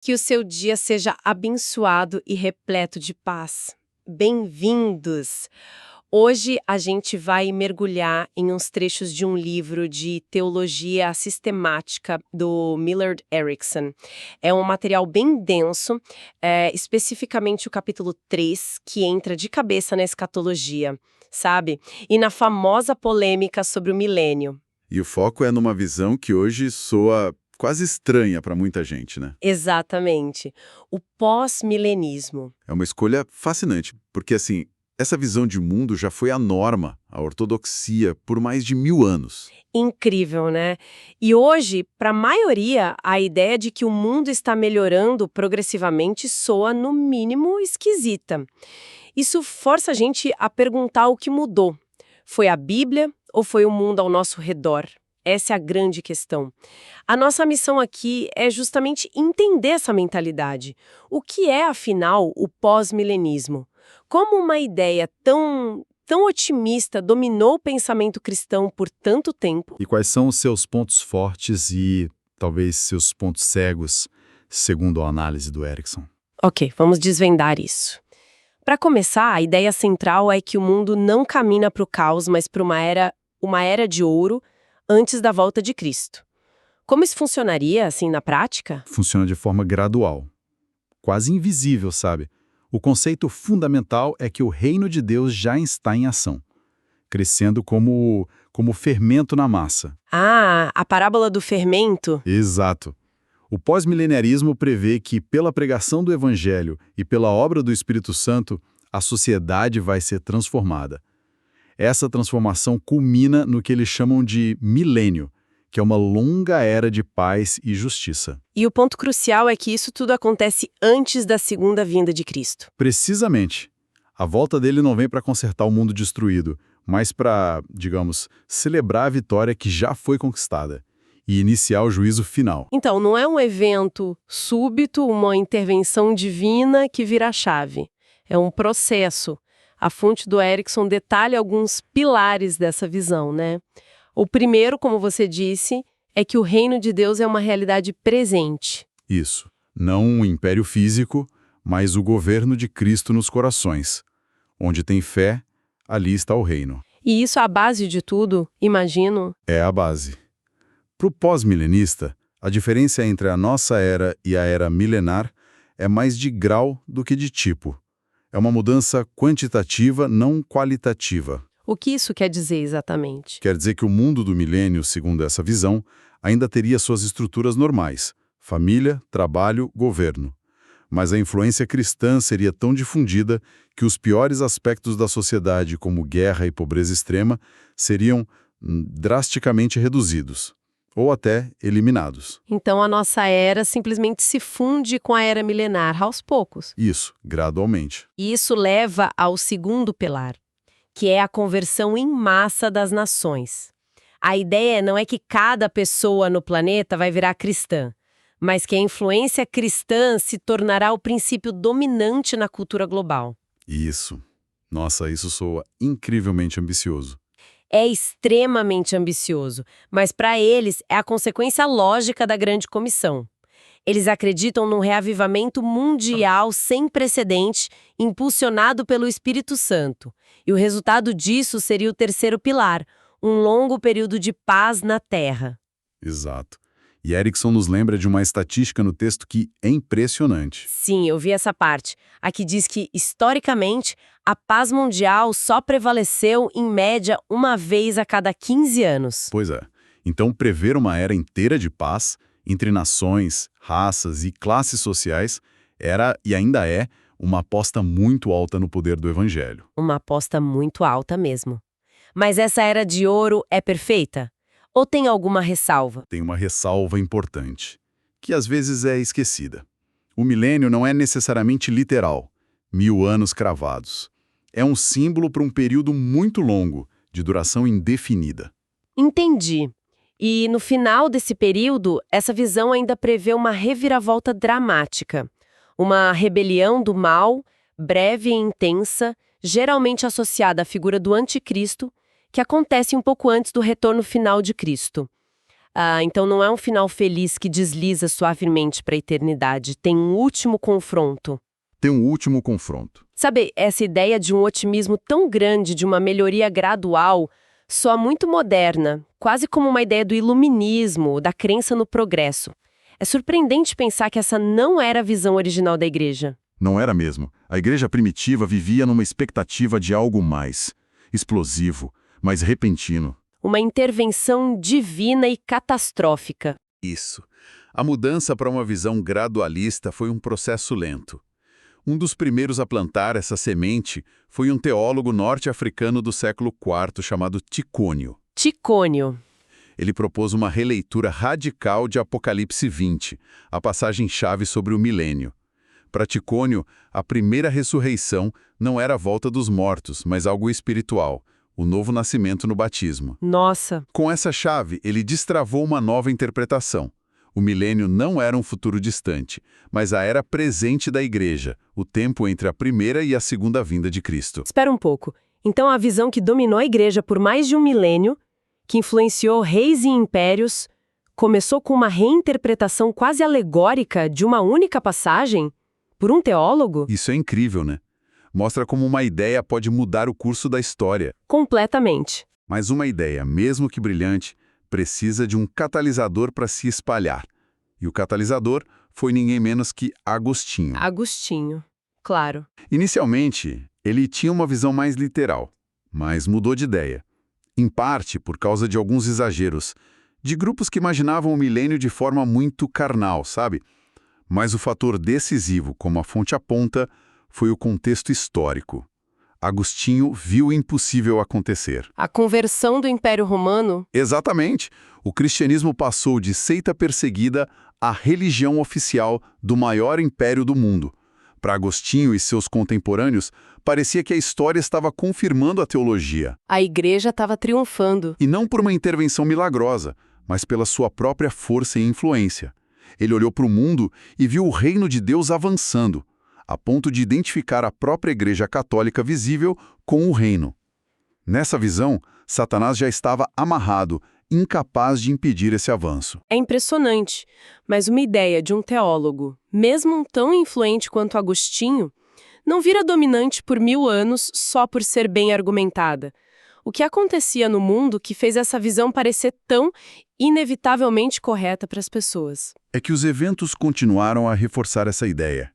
Que o seu dia seja abençoado e repleto de paz. Bem-vindos! Hoje a gente vai mergulhar em uns trechos de um livro de teologia sistemática do Millard Erickson. É um material bem denso, especificamente o capítulo 3, que entra de cabeça na escatologia, sabe? E na famosa polêmica sobre o milênio. E o foco é numa visão que hoje soa quase estranha para muita gente, né? Exatamente. O pós-milenismo. É uma escolha fascinante, porque assim, essa visão de mundo já foi a norma, a ortodoxia, por mais de 1000 anos. Incrível, né? E hoje, para a maioria, a ideia de que o mundo está melhorando progressivamente soa, no mínimo, esquisita. Isso força a gente a perguntar o que mudou. Foi a Bíblia ou foi o mundo ao nosso redor? Essa é a grande questão. A nossa missão aqui é justamente entender essa mentalidade. O que é, afinal, o pós-milenismo? Como uma ideia tão otimista dominou o pensamento cristão por tanto tempo? E quais são os seus pontos fortes e talvez seus pontos cegos, segundo a análise do Erickson? Ok, vamos desvendar isso. Para começar, a ideia central é que o mundo não caminha para o caos, mas para uma era de ouro antes da volta de Cristo. Como isso funcionaria, assim, na prática? Funciona de forma gradual, quase invisível, sabe? O conceito fundamental é que o reino de Deus já está em ação, crescendo como fermento na massa. Ah, a parábola do fermento? Exato. O pós-mileniarismo prevê que, pela pregação do Evangelho e pela obra do Espírito Santo, a sociedade vai ser transformada. Essa transformação culmina no que eles chamam de milênio, que é uma longa era de paz e justiça. E o ponto crucial é que isso tudo acontece antes da segunda vinda de Cristo. Precisamente. A volta dele não vem para consertar o mundo destruído, mas para, digamos, celebrar a vitória que já foi conquistada e iniciar o juízo final. Então, não é um evento súbito, uma intervenção divina que vira a chave. É um processo. A fonte do Erickson detalha alguns pilares dessa visão, né? O primeiro, como você disse, é que o reino de Deus é uma realidade presente. Isso. Não um império físico, mas o governo de Cristo nos corações. Onde tem fé, ali está o reino. E isso é a base de tudo, imagino. É a base. Para o pós-milenista, a diferença entre a nossa era e a era milenar é mais de grau do que de tipo. É uma mudança quantitativa, não qualitativa. O que isso quer dizer exatamente? Quer dizer que o mundo do milênio, segundo essa visão, ainda teria suas estruturas normais: família, trabalho, governo. Mas a influência cristã seria tão difundida que os piores aspectos da sociedade, como guerra e pobreza extrema, seriam drasticamente reduzidos, ou até eliminados. Então a nossa era simplesmente se funde com a era milenar aos poucos. Isso, gradualmente. E isso leva ao segundo pilar, que é a conversão em massa das nações. A ideia não é que cada pessoa no planeta vai virar cristã, mas que a influência cristã se tornará o princípio dominante na cultura global. Isso. Nossa, isso soa incrivelmente ambicioso. É extremamente ambicioso, mas para eles é a consequência lógica da Grande Comissão. Eles acreditam num reavivamento mundial sem precedente, impulsionado pelo Espírito Santo. E o resultado disso seria o terceiro pilar, um longo período de paz na Terra. Exato. E Erickson nos lembra de uma estatística no texto que é impressionante. Sim, eu vi essa parte. Aqui diz que, historicamente, a paz mundial só prevaleceu, em média, uma vez a cada 15 anos. Pois é. Então, prever uma era inteira de paz entre nações, raças e classes sociais era e ainda é uma aposta muito alta no poder do Evangelho. Uma aposta muito alta mesmo. Mas essa era de ouro é perfeita? Ou tem alguma ressalva? Tem uma ressalva importante, que às vezes é esquecida. O milênio não é necessariamente literal, 1000 anos cravados. É um símbolo para um período muito longo, de duração indefinida. Entendi. E no final desse período, essa visão ainda prevê uma reviravolta dramática. Uma rebelião do mal, breve e intensa, geralmente associada à figura do anticristo, que acontece um pouco antes do retorno final de Cristo. Então não é um final feliz que desliza suavemente para a eternidade. Tem um último confronto. Tem um último confronto. Sabe, essa ideia de um otimismo tão grande, de uma melhoria gradual, soa muito moderna, quase como uma ideia do iluminismo, da crença no progresso. É surpreendente pensar que essa não era a visão original da igreja. Não era mesmo. A igreja primitiva vivia numa expectativa de algo mais explosivo, mais repentino. Uma intervenção divina e catastrófica. Isso. A mudança para uma visão gradualista foi um processo lento. Um dos primeiros a plantar essa semente foi um teólogo norte-africano do século IV chamado Ticônio. Ticônio. Ele propôs uma releitura radical de Apocalipse 20, a passagem-chave sobre o milênio. Para Ticônio, a primeira ressurreição não era a volta dos mortos, mas algo espiritual, o novo nascimento no batismo. Nossa! Com essa chave, ele destravou uma nova interpretação. O milênio não era um futuro distante, mas a era presente da igreja, o tempo entre a primeira e a segunda vinda de Cristo. Espera um pouco. Então a visão que dominou a igreja por mais de um milênio, que influenciou reis e impérios, começou com uma reinterpretação quase alegórica de uma única passagem? Por um teólogo? Isso é incrível, né? Mostra como uma ideia pode mudar o curso da história. Completamente. Mas uma ideia, mesmo que brilhante, precisa de um catalisador para se espalhar. E o catalisador foi ninguém menos que Agostinho. Agostinho, claro. Inicialmente, ele tinha uma visão mais literal, mas mudou de ideia. Em parte por causa de alguns exageros, de grupos que imaginavam o milênio de forma muito carnal, sabe? Mas o fator decisivo, como a fonte aponta, foi o contexto histórico. Agostinho viu o impossível acontecer. A conversão do Império Romano? Exatamente. O cristianismo passou de seita perseguida à religião oficial do maior império do mundo. Para Agostinho e seus contemporâneos, parecia que a história estava confirmando a teologia. A igreja estava triunfando. E não por uma intervenção milagrosa, mas pela sua própria força e influência. Ele olhou para o mundo e viu o reino de Deus avançando, a ponto de identificar a própria Igreja Católica visível com o reino. Nessa visão, Satanás já estava amarrado, incapaz de impedir esse avanço. É impressionante, mas uma ideia de um teólogo, mesmo tão influente quanto Agostinho, não vira dominante por 1000 anos só por ser bem argumentada. O que acontecia no mundo que fez essa visão parecer tão inevitavelmente correta para as pessoas? É que os eventos continuaram a reforçar essa ideia.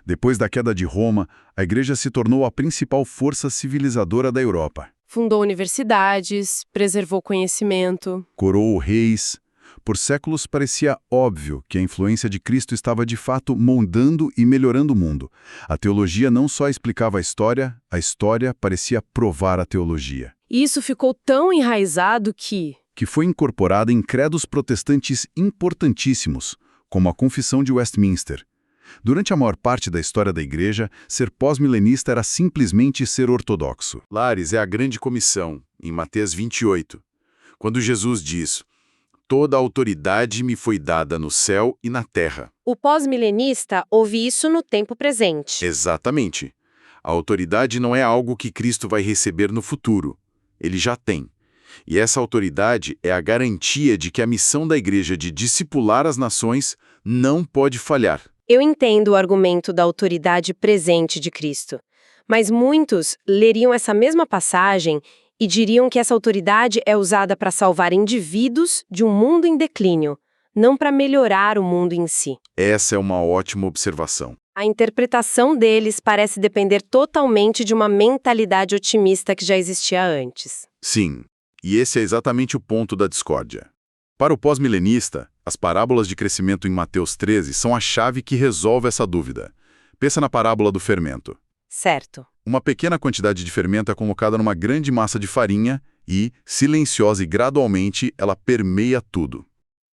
Depois da queda de Roma, a Igreja se tornou a principal força civilizadora da Europa. Fundou universidades, preservou conhecimento. Coroou reis. Por séculos parecia óbvio que a influência de Cristo estava de fato moldando e melhorando o mundo. A teologia não só explicava a história parecia provar a teologia. E isso ficou tão enraizado que foi incorporada em credos protestantes importantíssimos, como a Confissão de Westminster. Durante a maior parte da história da Igreja, ser pós-milenista era simplesmente ser ortodoxo. Lares é a grande comissão, em Mateus 28, quando Jesus diz: "Toda a autoridade me foi dada no céu e na terra." o pós-milenista ouve isso no tempo presente. Exatamente. A autoridade não é algo que Cristo vai receber no futuro. Ele já tem. E essa autoridade é a garantia de que a missão da Igreja de discipular as nações não pode falhar. Eu entendo o argumento da autoridade presente de Cristo, mas muitos leriam essa mesma passagem e diriam que essa autoridade é usada para salvar indivíduos de um mundo em declínio, não para melhorar o mundo em si. Essa é uma ótima observação. A interpretação deles parece depender totalmente de uma mentalidade otimista que já existia antes. Sim, e esse é exatamente o ponto da discórdia. Para o pós-milenista, as parábolas de crescimento em Mateus 13 são a chave que resolve essa dúvida. Pensa na parábola do fermento. Certo. Uma pequena quantidade de fermento é colocada numa grande massa de farinha e, silenciosa e gradualmente, ela permeia tudo.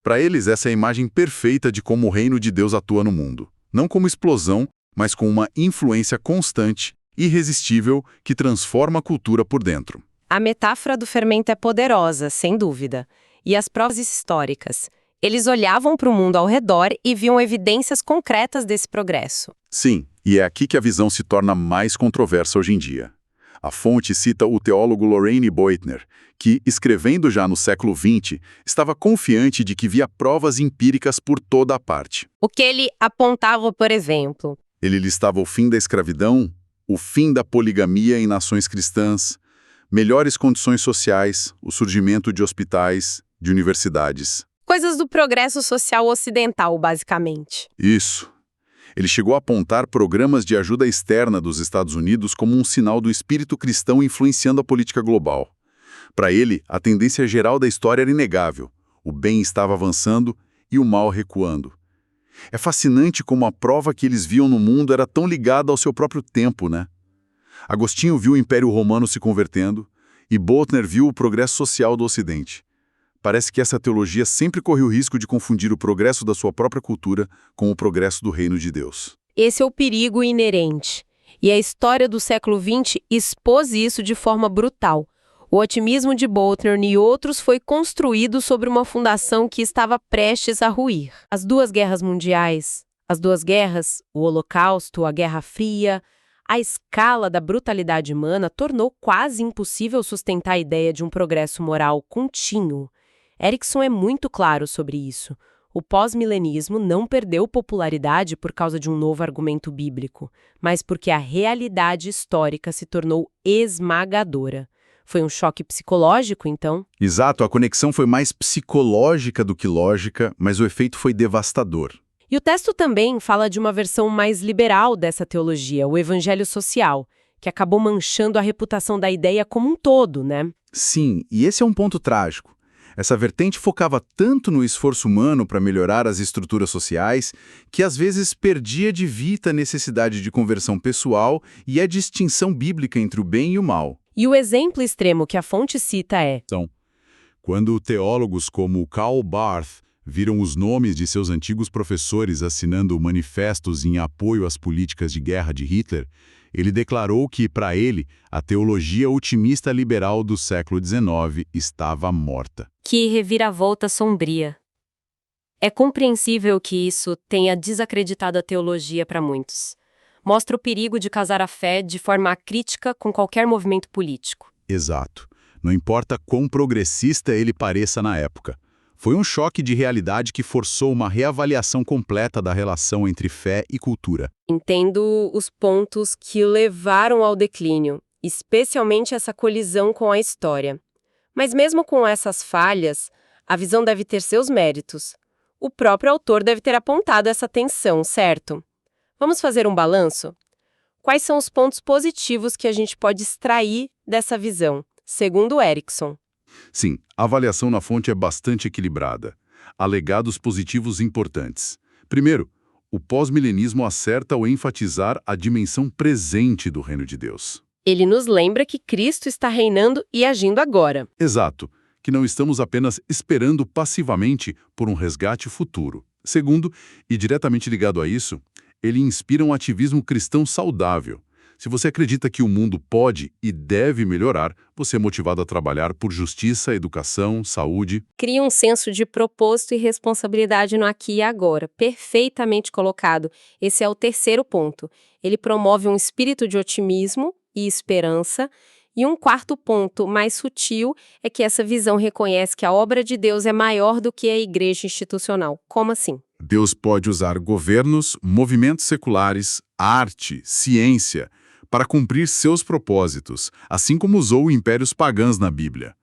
Para eles, essa é a imagem perfeita de como o reino de Deus atua no mundo. Não como explosão, mas com uma influência constante, irresistível, que transforma a cultura por dentro. A metáfora do fermento é poderosa, sem dúvida. E as provas históricas. Eles olhavam para o mundo ao redor e viam evidências concretas desse progresso. Sim, e é aqui que a visão se torna mais controversa hoje em dia. A fonte cita o teólogo Loraine Boettner, que, escrevendo já no século XX, estava confiante de que via provas empíricas por toda a parte. O que ele apontava, por exemplo? Ele listava o fim da escravidão, o fim da poligamia em nações cristãs, melhores condições sociais, o surgimento de hospitais, de universidades. Coisas do progresso social ocidental, basicamente. Isso. Ele chegou a apontar programas de ajuda externa dos Estados Unidos como um sinal do espírito cristão influenciando a política global. Para ele, a tendência geral da história era inegável. O bem estava avançando e o mal recuando. É fascinante como a prova que eles viam no mundo era tão ligada ao seu próprio tempo, né? Agostinho viu o Império Romano se convertendo e Boettner viu o progresso social do Ocidente. Parece que essa teologia sempre correu o risco de confundir o progresso da sua própria cultura com o progresso do reino de Deus. Esse é o perigo inerente. E a história do século XX expôs isso de forma brutal. O otimismo de Boettner e outros foi construído sobre uma fundação que estava prestes a ruir. As duas guerras mundiais, o Holocausto, a Guerra Fria, a escala da brutalidade humana tornou quase impossível sustentar a ideia de um progresso moral contínuo. Erickson é muito claro sobre isso. O pós-milenismo não perdeu popularidade por causa de um novo argumento bíblico, mas porque a realidade histórica se tornou esmagadora. Foi um choque psicológico, então? Exato, a conexão foi mais psicológica do que lógica, mas o efeito foi devastador. E o texto também fala de uma versão mais liberal dessa teologia, o evangelho social, que acabou manchando a reputação da ideia como um todo, né? Sim, e esse é um ponto trágico. Essa vertente focava tanto no esforço humano para melhorar as estruturas sociais, que às vezes perdia de vista a necessidade de conversão pessoal e a distinção bíblica entre o bem e o mal. E o exemplo extremo que a fonte cita é: quando teólogos como Karl Barth viram os nomes de seus antigos professores assinando manifestos em apoio às políticas de guerra de Hitler, ele declarou que, para ele, a teologia otimista liberal do século XIX estava morta. Que reviravolta sombria. É compreensível que isso tenha desacreditado a teologia para muitos. Mostra o perigo de casar a fé de forma crítica com qualquer movimento político. Exato. Não importa quão progressista ele pareça na época. Foi um choque de realidade que forçou uma reavaliação completa da relação entre fé e cultura. Entendo os pontos que levaram ao declínio, especialmente essa colisão com a história. Mas mesmo com essas falhas, a visão deve ter seus méritos. O próprio autor deve ter apontado essa tensão, certo? Vamos fazer um balanço? Quais são os pontos positivos que a gente pode extrair dessa visão, segundo Erickson? Sim, a avaliação na fonte é bastante equilibrada. Há legados positivos importantes. Primeiro, o pós-milenismo acerta ao enfatizar a dimensão presente do reino de Deus. Ele nos lembra que Cristo está reinando e agindo agora. Exato, que não estamos apenas esperando passivamente por um resgate futuro. Segundo, e diretamente ligado a isso, ele inspira um ativismo cristão saudável. Se você acredita que o mundo pode e deve melhorar, você é motivado a trabalhar por justiça, educação, saúde. Cria um senso de propósito e responsabilidade no aqui e agora, perfeitamente colocado. Esse é o terceiro ponto. Ele promove um espírito de otimismo e esperança. E um quarto ponto, mais sutil, é que essa visão reconhece que a obra de Deus é maior do que a igreja institucional. Como assim? Deus pode usar governos, movimentos seculares, arte, ciência, para cumprir seus propósitos, assim como usou impérios pagãos na Bíblia.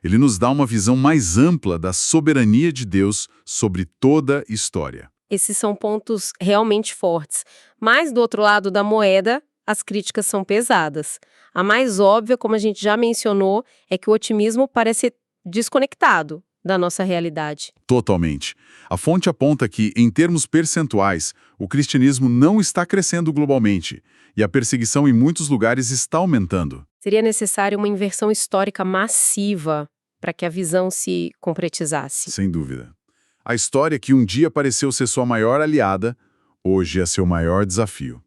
Ele nos dá uma visão mais ampla da soberania de Deus sobre toda a história. Esses são pontos realmente fortes. Mas, do outro lado da moeda, as críticas são pesadas. A mais óbvia, como a gente já mencionou, é que o otimismo parece desconectado da nossa realidade. Totalmente. A fonte aponta que, em termos percentuais, o cristianismo não está crescendo globalmente e a perseguição em muitos lugares está aumentando. Seria necessária uma inversão histórica massiva para que a visão se concretizasse. Sem dúvida. A história que um dia pareceu ser sua maior aliada, hoje é seu maior desafio.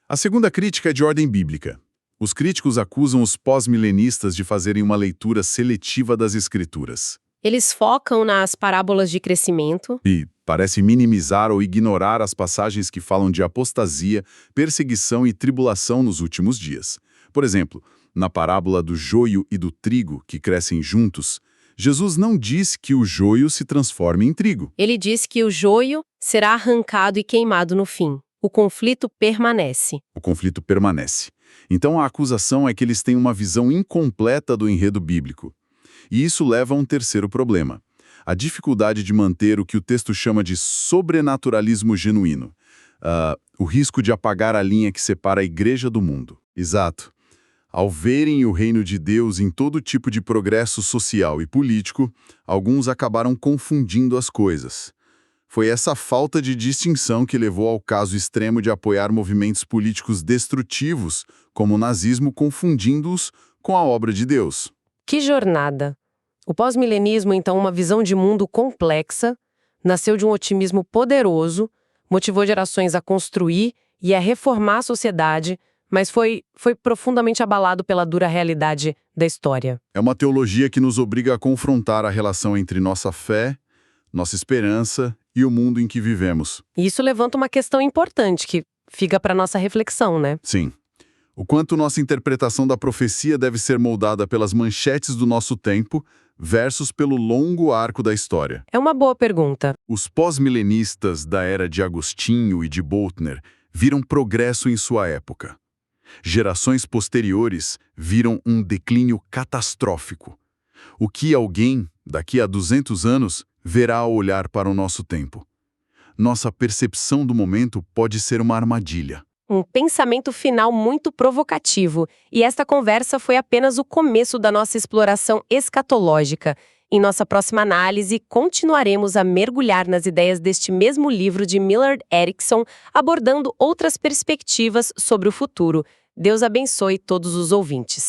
A segunda crítica é de ordem bíblica. Os críticos acusam os pós-milenistas de fazerem uma leitura seletiva das Escrituras. Eles focam nas parábolas de crescimento. E parece minimizar ou ignorar as passagens que falam de apostasia, perseguição e tribulação nos últimos dias. Por exemplo, na parábola do joio e do trigo que crescem juntos, Jesus não diz que o joio se transforme em trigo. Ele diz que o joio será arrancado e queimado no fim. O conflito permanece. O conflito permanece. Então a acusação é que eles têm uma visão incompleta do enredo bíblico. E isso leva a um terceiro problema: a dificuldade de manter o que o texto chama de sobrenaturalismo genuíno. O risco de apagar a linha que separa a igreja do mundo. Exato. Ao verem o reino de Deus em todo tipo de progresso social e político, alguns acabaram confundindo as coisas. Foi essa falta de distinção que levou ao caso extremo de apoiar movimentos políticos destrutivos, como o nazismo, confundindo-os com a obra de Deus. Que jornada! O pós-milenismo, então, uma visão de mundo complexa, nasceu de um otimismo poderoso, motivou gerações a construir e a reformar a sociedade, mas foi profundamente abalado pela dura realidade da história. É uma teologia que nos obriga a confrontar a relação entre nossa fé, nossa esperança e o mundo em que vivemos. E isso levanta uma questão importante que fica para nossa reflexão, né? Sim. O quanto nossa interpretação da profecia deve ser moldada pelas manchetes do nosso tempo versus pelo longo arco da história. É uma boa pergunta. Os pós-milenistas da era de Agostinho e de Bultner viram progresso em sua época. Gerações posteriores viram um declínio catastrófico. O que alguém, daqui a 200 anos, verá ao olhar para o nosso tempo? Nossa percepção do momento pode ser uma armadilha. Um pensamento final muito provocativo. E esta conversa foi apenas o começo da nossa exploração escatológica. Em nossa próxima análise, continuaremos a mergulhar nas ideias deste mesmo livro de Millard Erickson, abordando outras perspectivas sobre o futuro. Deus abençoe todos os ouvintes.